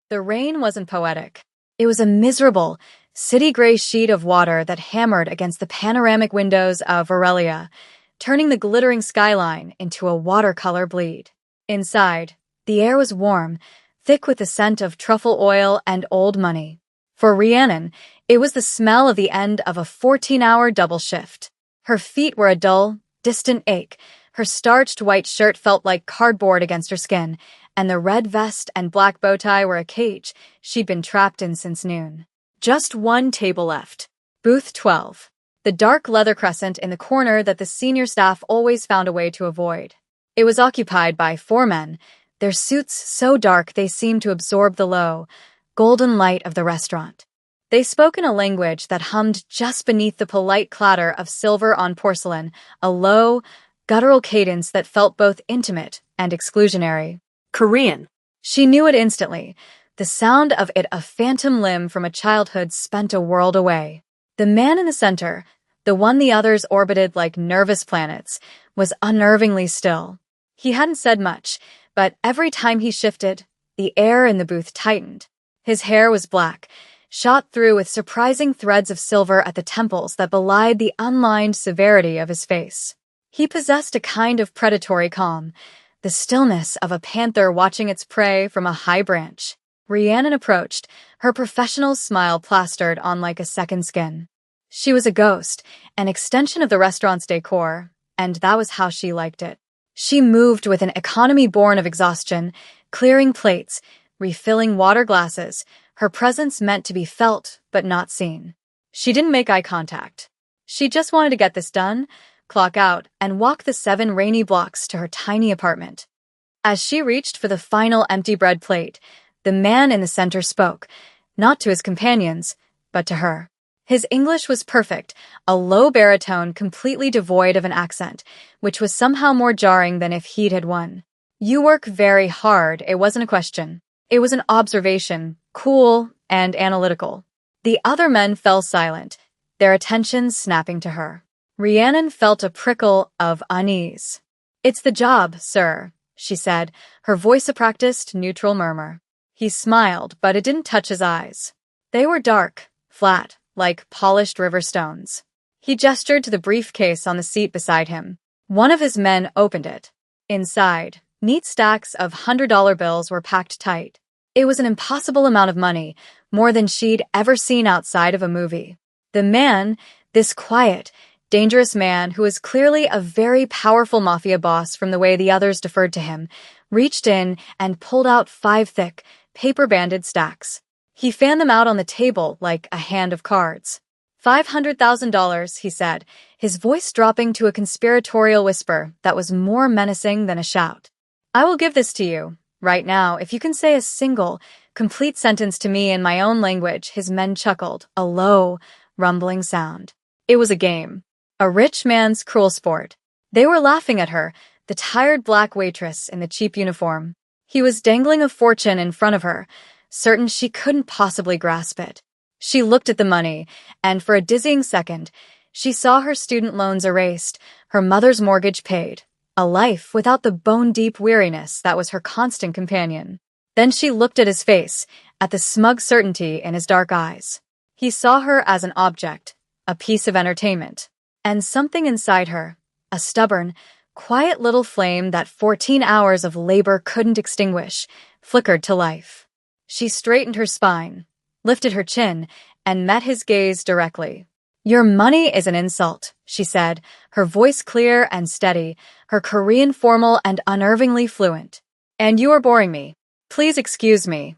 The rain wasn't poetic. It was a miserable, city-gray sheet of water that hammered against the panoramic windows of Aurelia, turning the glittering skyline into a watercolor bleed. Inside, the air was warm, thick with the scent of truffle oil and old money. For Rhiannon, it was the smell of the end of a 14-hour double shift. Her feet were a dull, distant ache. Her starched white shirt felt like cardboard against her skin, and the red vest and black bow tie were a cage she'd been trapped in since noon. Just one table left. Booth 12. The dark leather crescent in the corner that the senior staff always found a way to avoid. It was occupied by 4 men, their suits so dark they seemed to absorb the low, golden light of the restaurant. They spoke in a language that hummed just beneath the polite clatter of silver on porcelain, a low, guttural cadence that felt both intimate and exclusionary. Korean. She knew it instantly, the sound of it a phantom limb from a childhood spent a world away. The man in the center, the one the others orbited like nervous planets, was unnervingly still. He hadn't said much, but every time he shifted, the air in the booth tightened. His hair was black, shot through with surprising threads of silver at the temples that belied the unlined severity of his face. He possessed a kind of predatory calm, the stillness of a panther watching its prey from a high branch. Rhiannon approached, her professional smile plastered on like a second skin. She was a ghost, an extension of the restaurant's decor, and that was how she liked it. She moved with an economy born of exhaustion, clearing plates, refilling water glasses, her presence meant to be felt but not seen. She didn't make eye contact. She just wanted to get this done, clock out, and walk the 7 rainy blocks to her tiny apartment. As she reached for the final empty bread plate, the man in the center spoke, not to his companions, but to her. His English was perfect, a low baritone completely devoid of an accent, which was somehow more jarring than if he'd had won. "You work very hard," it wasn't a question. It was an observation, cool and analytical. The other men fell silent, their attentions snapping to her. Rhiannon felt a prickle of unease. "It's the job, sir," she said, her voice a practiced, neutral murmur. He smiled, but it didn't touch his eyes. They were dark, flat, like polished river stones. He gestured to the briefcase on the seat beside him. One of his men opened it. Inside, neat stacks of $100 bills were packed tight. It was an impossible amount of money, more than she'd ever seen outside of a movie. The man, this quiet, dangerous man who was clearly a very powerful mafia boss from the way the others deferred to him, reached in and pulled out 5 thick, paper-banded stacks. He fanned them out on the table like a hand of cards. $500,000, he said, his voice dropping to a conspiratorial whisper that was more menacing than a shout. "I will give this to you, right now, if you can say a single, complete sentence to me in my own language." His men chuckled, a low, rumbling sound. It was a game. A rich man's cruel sport. They were laughing at her, the tired black waitress in the cheap uniform. He was dangling a fortune in front of her, certain she couldn't possibly grasp it. She looked at the money, and for a dizzying second, she saw her student loans erased, her mother's mortgage paid, a life without the bone-deep weariness that was her constant companion. Then she looked at his face, at the smug certainty in his dark eyes. He saw her as an object, a piece of entertainment. And something inside her, a stubborn, quiet little flame that 14 hours of labor couldn't extinguish, flickered to life. She straightened her spine, lifted her chin, and met his gaze directly. "Your money is an insult," she said, her voice clear and steady, her Korean formal and unnervingly fluent. "And you are boring me. Please excuse me."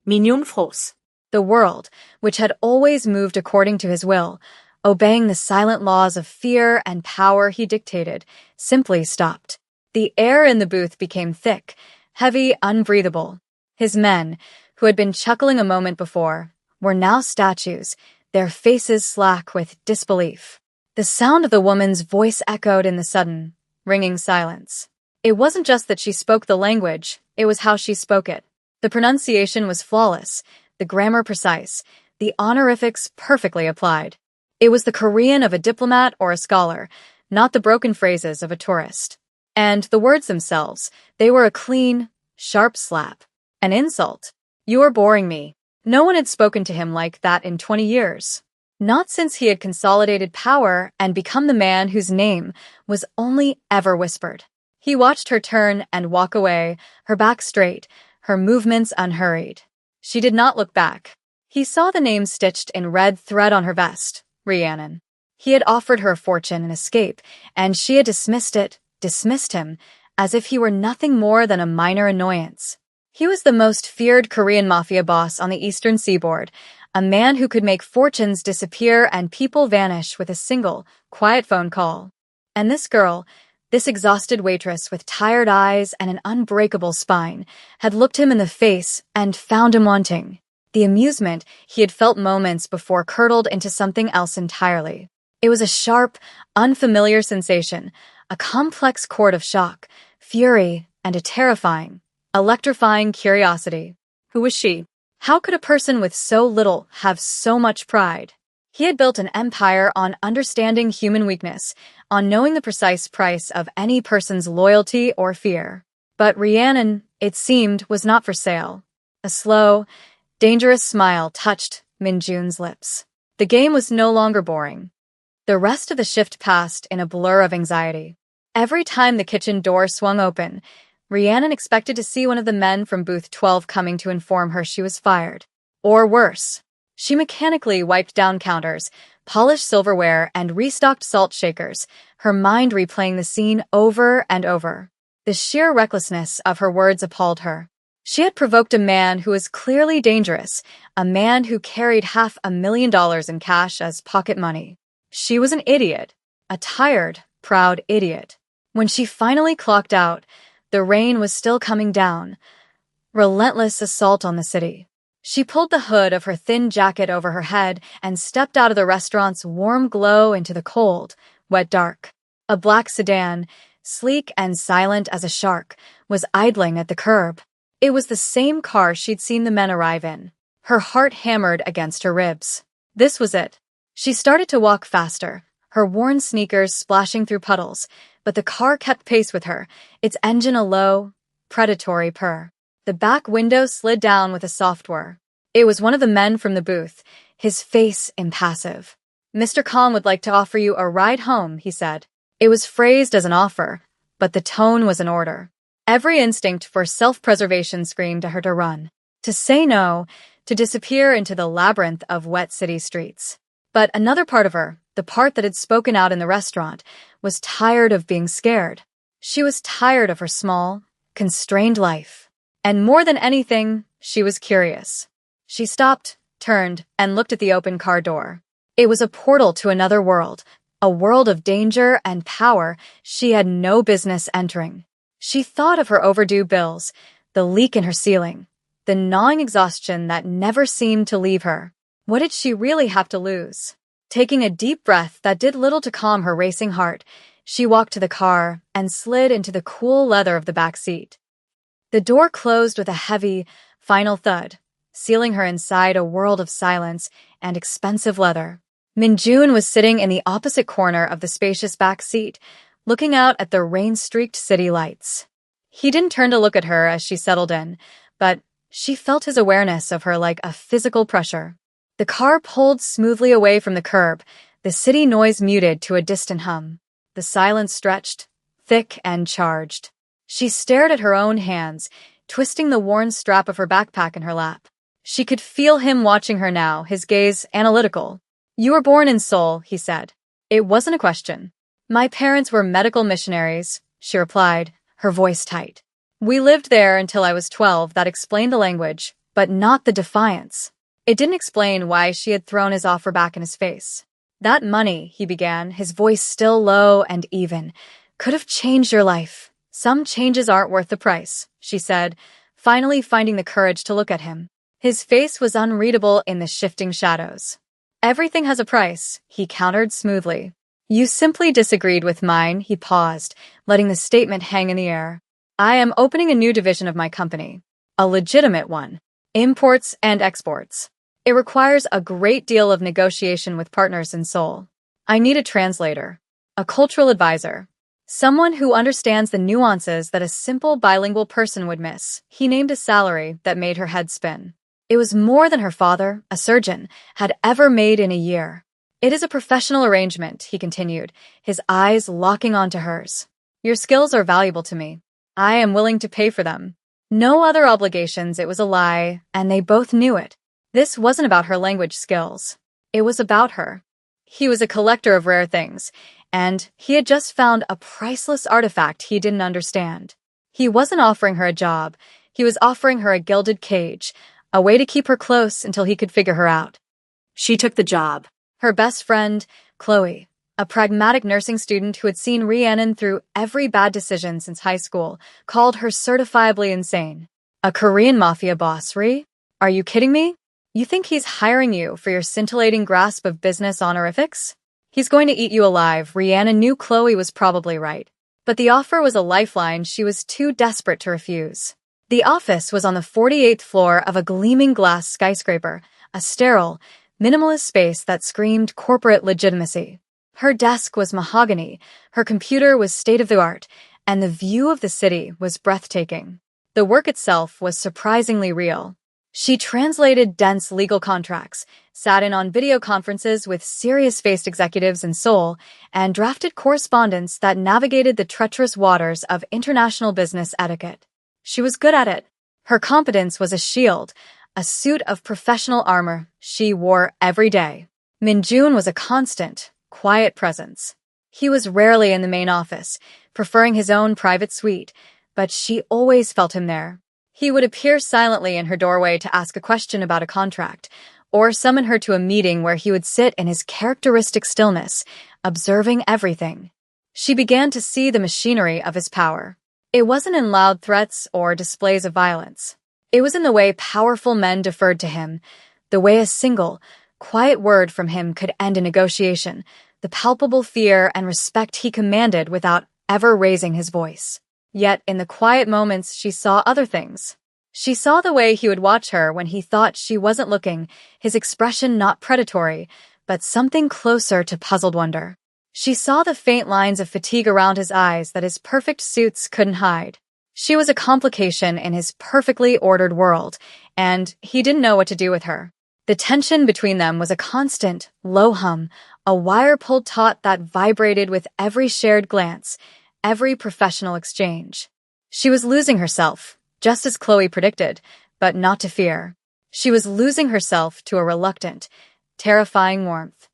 Mignon frosse. The world, which had always moved according to his will, obeying the silent laws of fear and power he dictated, simply stopped. The air in the booth became thick, heavy, unbreathable. His men, who had been chuckling a moment before, were now statues, their faces slack with disbelief. The sound of the woman's voice echoed in the sudden, ringing silence. It wasn't just that she spoke the language, it was how she spoke it. The pronunciation was flawless, the grammar precise, the honorifics perfectly applied. It was the Korean of a diplomat or a scholar, not the broken phrases of a tourist. And the words themselves, they were a clean, sharp slap. An insult. "You're boring me." No one had spoken to him like that in 20 years. Not since he had consolidated power and become the man whose name was only ever whispered. He watched her turn and walk away, her back straight, her movements unhurried. She did not look back. He saw the name stitched in red thread on her vest, Rhiannon. He had offered her a fortune and escape, and she had dismissed him, as if he were nothing more than a minor annoyance. He was the most feared Korean mafia boss on the eastern seaboard, a man who could make fortunes disappear and people vanish with a single, quiet phone call. And this girl, this exhausted waitress with tired eyes and an unbreakable spine, had looked him in the face and found him wanting. The amusement he had felt moments before curdled into something else entirely. It was a sharp, unfamiliar sensation, a complex chord of shock, fury, and a terrifying, electrifying curiosity. Who was she? How could a person with so little have so much pride? He had built an empire on understanding human weakness, on knowing the precise price of any person's loyalty or fear. But Rhiannon, it seemed, was not for sale. A slow, dangerous smile touched Minjun's lips. The game was no longer boring. The rest of the shift passed in a blur of anxiety. Every time the kitchen door swung open, Rhiannon expected to see one of the men from booth 12 coming to inform her she was fired. Or worse. She mechanically wiped down counters, polished silverware, and restocked salt shakers, her mind replaying the scene over and over. The sheer recklessness of her words appalled her. She had provoked a man who was clearly dangerous, a man who carried $500,000 in cash as pocket money. She was an idiot, a tired, proud idiot. When she finally clocked out, the rain was still coming down. Relentless assault on the city. She pulled the hood of her thin jacket over her head and stepped out of the restaurant's warm glow into the cold, wet dark. A black sedan, sleek and silent as a shark, was idling at the curb. It was the same car she'd seen the men arrive in. Her heart hammered against her ribs. This was it. She started to walk faster, her worn sneakers splashing through puddles, but the car kept pace with her, its engine a low, predatory purr. The back window slid down with a soft whir. It was one of the men from the booth, his face impassive. "Mr. Khan would like to offer you a ride home," he said. It was phrased as an offer, but the tone was an order. Every instinct for self-preservation screamed to her to run, to say no, to disappear into the labyrinth of wet city streets. But another part of her, the part that had spoken out in the restaurant, was tired of being scared. She was tired of her small, constrained life. And more than anything, she was curious. She stopped, turned, and looked at the open car door. It was a portal to another world, a world of danger and power she had no business entering. She thought of her overdue bills, the leak in her ceiling, the gnawing exhaustion that never seemed to leave her. What did she really have to lose? Taking a deep breath that did little to calm her racing heart, she walked to the car and slid into the cool leather of the back seat. The door closed with a heavy, final thud, sealing her inside a world of silence and expensive leather. Minjun was sitting in the opposite corner of the spacious back seat, looking out at the rain-streaked city lights. He didn't turn to look at her as she settled in, but she felt his awareness of her like a physical pressure. The car pulled smoothly away from the curb, the city noise muted to a distant hum. The silence stretched, thick and charged. She stared at her own hands, twisting the worn strap of her backpack in her lap. She could feel him watching her now, his gaze analytical. "You were born in Seoul," he said. It wasn't a question. "My parents were medical missionaries," she replied, her voice tight. "We lived there until I was 12. That explained the language, but not the defiance." It didn't explain why she had thrown his offer back in his face. "That money," he began, his voice still low and even, "could have changed your life. Some changes aren't worth the price," she said, finally finding the courage to look at him. His face was unreadable in the shifting shadows. "Everything has a price," he countered smoothly. "You simply disagreed with mine," he paused, letting the statement hang in the air. "I am opening a new division of my company. A legitimate one. Imports and exports. It requires a great deal of negotiation with partners in Seoul. I need a translator, a cultural advisor, someone who understands the nuances that a simple bilingual person would miss." He named a salary that made her head spin. It was more than her father, a surgeon, had ever made in a year. It is a professional arrangement, he continued, his eyes locking onto hers. Your skills are valuable to me. I am willing to pay for them. No other obligations, it was a lie, and they both knew it. This wasn't about her language skills. It was about her. He was a collector of rare things, and he had just found a priceless artifact he didn't understand. He wasn't offering her a job. He was offering her a gilded cage, a way to keep her close until he could figure her out. She took the job. Her best friend, Chloe, a pragmatic nursing student who had seen Rhiannon through every bad decision since high school, called her certifiably insane. A Korean Mafia boss, Rhi? Are you kidding me? You think he's hiring you for your scintillating grasp of business honorifics? He's going to eat you alive. Rhiannon knew Chloe was probably right. But the offer was a lifeline she was too desperate to refuse. The office was on the 48th floor of a gleaming glass skyscraper, a sterile, minimalist space that screamed corporate legitimacy. Her desk was mahogany, her computer was state-of-the-art, and the view of the city was breathtaking. The work itself was surprisingly real. She translated dense legal contracts, sat in on video conferences with serious-faced executives in Seoul, and drafted correspondence that navigated the treacherous waters of international business etiquette. She was good at it. Her competence was a shield, a suit of professional armor she wore every day. Min-jun was a constant, quiet presence. He was rarely in the main office, preferring his own private suite, but she always felt him there. He would appear silently in her doorway to ask a question about a contract, or summon her to a meeting where he would sit in his characteristic stillness, observing everything. She began to see the machinery of his power. It wasn't in loud threats or displays of violence. It was in the way powerful men deferred to him, the way a single, quiet word from him could end a negotiation, the palpable fear and respect he commanded without ever raising his voice. Yet in the quiet moments she saw other things. She saw the way he would watch her when he thought she wasn't looking, his expression not predatory, but something closer to puzzled wonder. She saw the faint lines of fatigue around his eyes that his perfect suits couldn't hide. She was a complication in his perfectly ordered world, and he didn't know what to do with her. The tension between them was a constant, low hum, a wire pulled taut that vibrated with every shared glance, every professional exchange. She was losing herself, just as Chloe predicted, but not to fear. She was losing herself to a reluctant, terrifying warmth.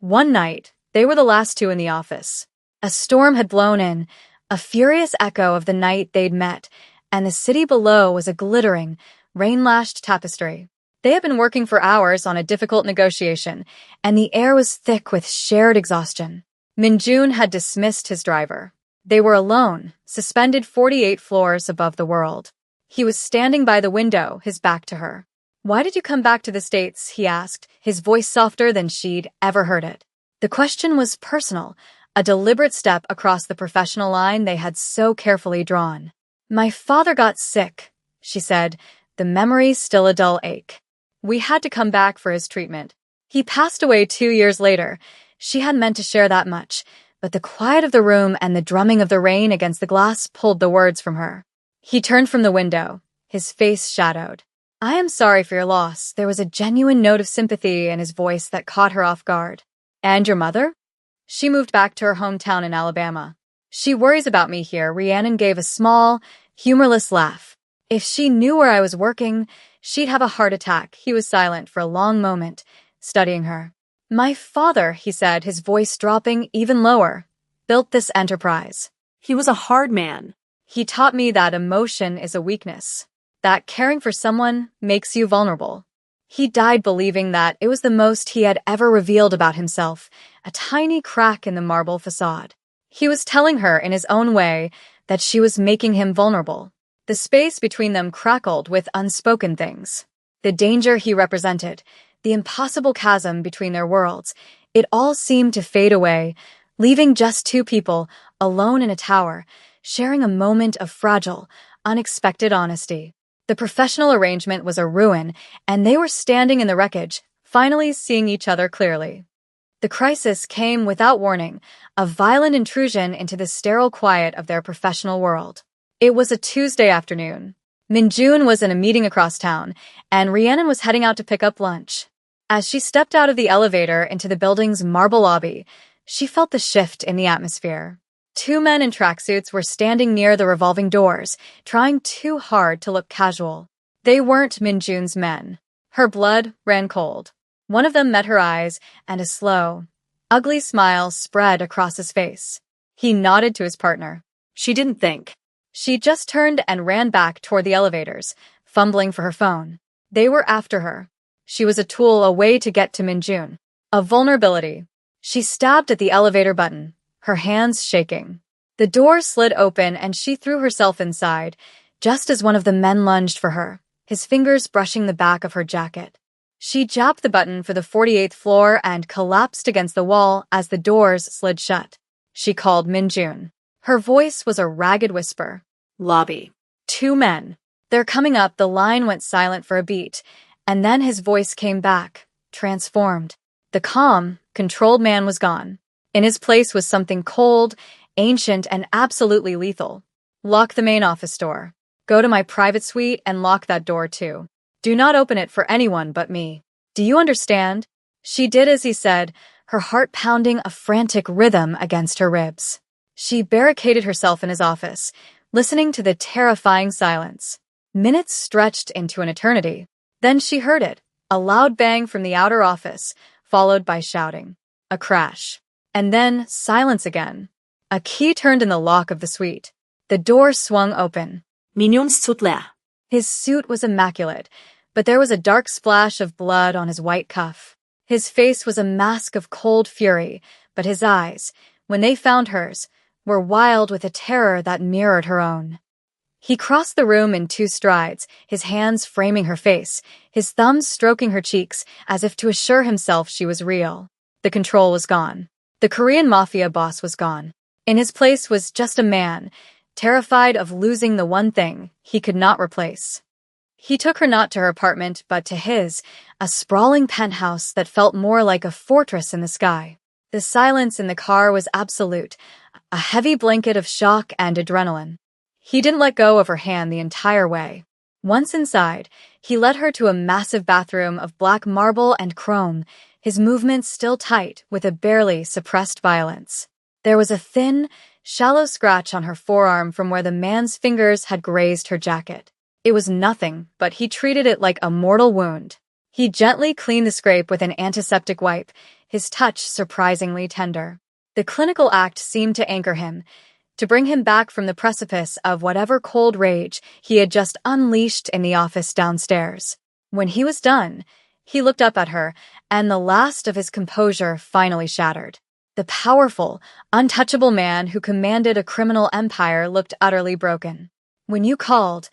One night, they were the last two in the office. A storm had blown in, a furious echo of the night they'd met, and the city below was a glittering, rain-lashed tapestry. They had been working for hours on a difficult negotiation, and the air was thick with shared exhaustion. Min-jun had dismissed his driver. They were alone, suspended 48 floors above the world. He was standing by the window, his back to her. "Why did you come back to the States?" he asked, his voice softer than she'd ever heard it. The question was personal, a deliberate step across the professional line they had so carefully drawn. "My father got sick," she said, the memory still a dull ache. "We had to come back for his treatment. He passed away 2 years later." She hadn't meant to share that much, but the quiet of the room and the drumming of the rain against the glass pulled the words from her. He turned from the window, his face shadowed. "I am sorry for your loss." There was a genuine note of sympathy in his voice that caught her off guard. "And your mother?" She moved back to her hometown in Alabama. "She worries about me here." Rhiannon gave a small, humorless laugh. "If she knew where I was working, she'd have a heart attack." He was silent for a long moment, studying her. "My father," he said, his voice dropping even lower, "built this enterprise. He was a hard man. He taught me that emotion is a weakness, that caring for someone makes you vulnerable." He died believing that it was the most he had ever revealed about himself, a tiny crack in the marble facade. He was telling her in his own way that she was making him vulnerable. The space between them crackled with unspoken things. The danger he represented, the impossible chasm between their worlds, it all seemed to fade away, leaving just two people, alone in a tower, sharing a moment of fragile, unexpected honesty. The professional arrangement was a ruin, and they were standing in the wreckage, finally seeing each other clearly. The crisis came without warning, a violent intrusion into the sterile quiet of their professional world. It was a Tuesday afternoon. Minjun was in a meeting across town, and Rhiannon was heading out to pick up lunch. As she stepped out of the elevator into the building's marble lobby, she felt the shift in the atmosphere. Two men in tracksuits were standing near the revolving doors, trying too hard to look casual. They weren't Minjun's men. Her blood ran cold. One of them met her eyes, and a slow, ugly smile spread across his face. He nodded to his partner. She didn't think. She just turned and ran back toward the elevators, fumbling for her phone. They were after her. She was a tool, a way to get to Minjun. A vulnerability. She stabbed at the elevator button, her hands shaking. The door slid open and she threw herself inside, just as one of the men lunged for her, his fingers brushing the back of her jacket. She jabbed the button for the 48th floor and collapsed against the wall as the doors slid shut. She called Minjun. Her voice was a ragged whisper. Lobby. Two men. They're coming up. The line went silent for a beat, and then his voice came back, transformed. The calm, controlled man was gone. In his place was something cold, ancient, and absolutely lethal. Lock the main office door. Go to my private suite and lock that door too. Do not open it for anyone but me. Do you understand? She did as he said, her heart pounding a frantic rhythm against her ribs. She barricaded herself in his office, listening to the terrifying silence. Minutes stretched into an eternity. Then she heard it, a loud bang from the outer office, followed by shouting. A crash. And then silence again. A key turned in the lock of the suite. The door swung open. Minjun's suit. His suit was immaculate, but there was a dark splash of blood on his white cuff. His face was a mask of cold fury, but his eyes, when they found hers, were wild with a terror that mirrored her own. He crossed the room in 2 strides, his hands framing her face, his thumbs stroking her cheeks as if to assure himself she was real. The control was gone. The Korean Mafia boss was gone. In his place was just a man, terrified of losing the one thing he could not replace. He took her not to her apartment, but to his, a sprawling penthouse that felt more like a fortress in the sky. The silence in the car was absolute, a heavy blanket of shock and adrenaline. He didn't let go of her hand the entire way. Once inside, he led her to a massive bathroom of black marble and chrome, his movements still tight with a barely suppressed violence. There was a thin, shallow scratch on her forearm from where the man's fingers had grazed her jacket. It was nothing, but he treated it like a mortal wound. He gently cleaned the scrape with an antiseptic wipe, his touch surprisingly tender. The clinical act seemed to anchor him, to bring him back from the precipice of whatever cold rage he had just unleashed in the office downstairs. When he was done, he looked up at her, and the last of his composure finally shattered. The powerful, untouchable man who commanded a criminal empire looked utterly broken. "When you called,"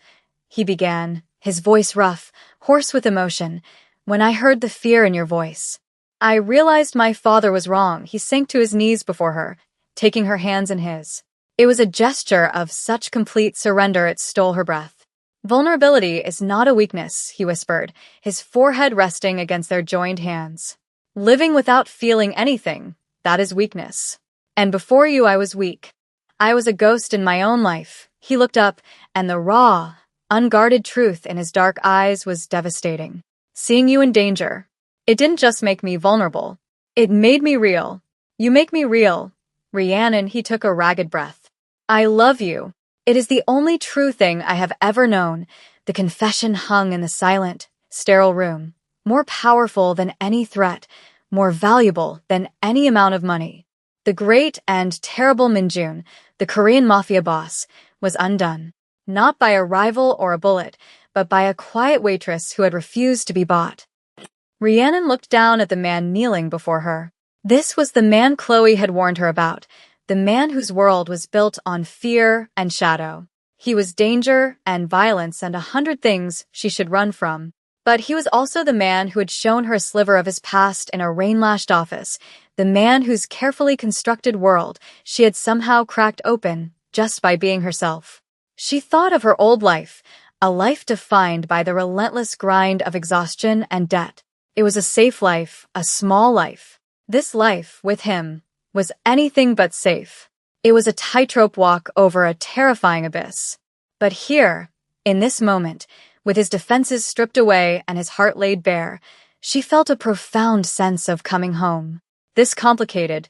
he began, his voice rough, hoarse with emotion, "when I heard the fear in your voice, I realized my father was wrong." He sank to his knees before her, taking her hands in his. It was a gesture of such complete surrender it stole her breath. "Vulnerability is not a weakness," he whispered, his forehead resting against their joined hands. "Living without feeling anything, that is weakness. And before you I was weak. I was a ghost in my own life." He looked up, and the raw, unguarded truth in his dark eyes was devastating. "Seeing you in danger, it didn't just make me vulnerable. It made me real. You make me real." Rhiannon, he took a ragged breath. "I love you. It is the only true thing I have ever known." The confession hung in the silent, sterile room, more powerful than any threat, more valuable than any amount of money. The great and terrible Minjun, the Korean Mafia boss, was undone. Not by a rival or a bullet, but by a quiet waitress who had refused to be bought. Rhiannon looked down at the man kneeling before her. This was the man Chloe had warned her about, the man whose world was built on fear and shadow. He was danger and violence and 100 things she should run from. But he was also the man who had shown her a sliver of his past in a rain-lashed office, the man whose carefully constructed world she had somehow cracked open just by being herself. She thought of her old life, a life defined by the relentless grind of exhaustion and debt. It was a safe life, a small life. This life, with him, was anything but safe. It was a tightrope walk over a terrifying abyss. But here, In this moment, with his defenses stripped away and his heart laid bare, she felt a profound sense of coming home. This complicated,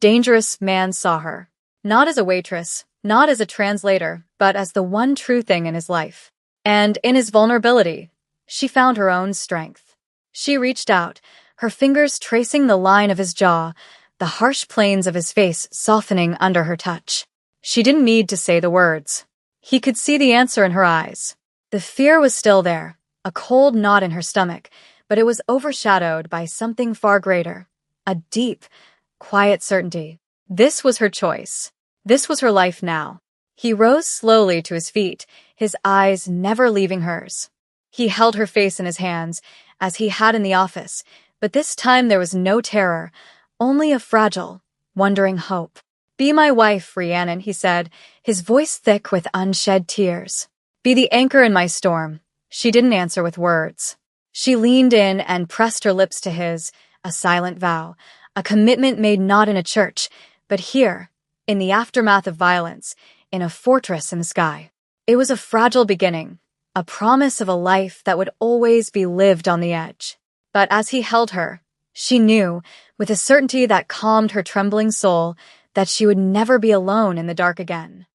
dangerous man saw her, not as a waitress, not as a translator, but as the one true thing in his life. And in his vulnerability, she found her own strength. She reached out, her fingers tracing the line of his jaw, the harsh planes of his face softening under her touch. She didn't need to say the words. He could see the answer in her eyes. The fear was still there, a cold knot in her stomach, but it was overshadowed by something far greater, a deep, quiet certainty. This was her choice. This was her life now. He rose slowly to his feet, his eyes never leaving hers. He held her face in his hands, as he had in the office, but this time there was no terror, only a fragile, wondering hope. "Be my wife, Rhiannon," he said, his voice thick with unshed tears. "Be the anchor in my storm." She didn't answer with words. She leaned in and pressed her lips to his, a silent vow, a commitment made not in a church, but here, in the aftermath of violence, in a fortress in the sky. It was a fragile beginning, a promise of a life that would always be lived on the edge. But as he held her, she knew, with a certainty that calmed her trembling soul, that she would never be alone in the dark again.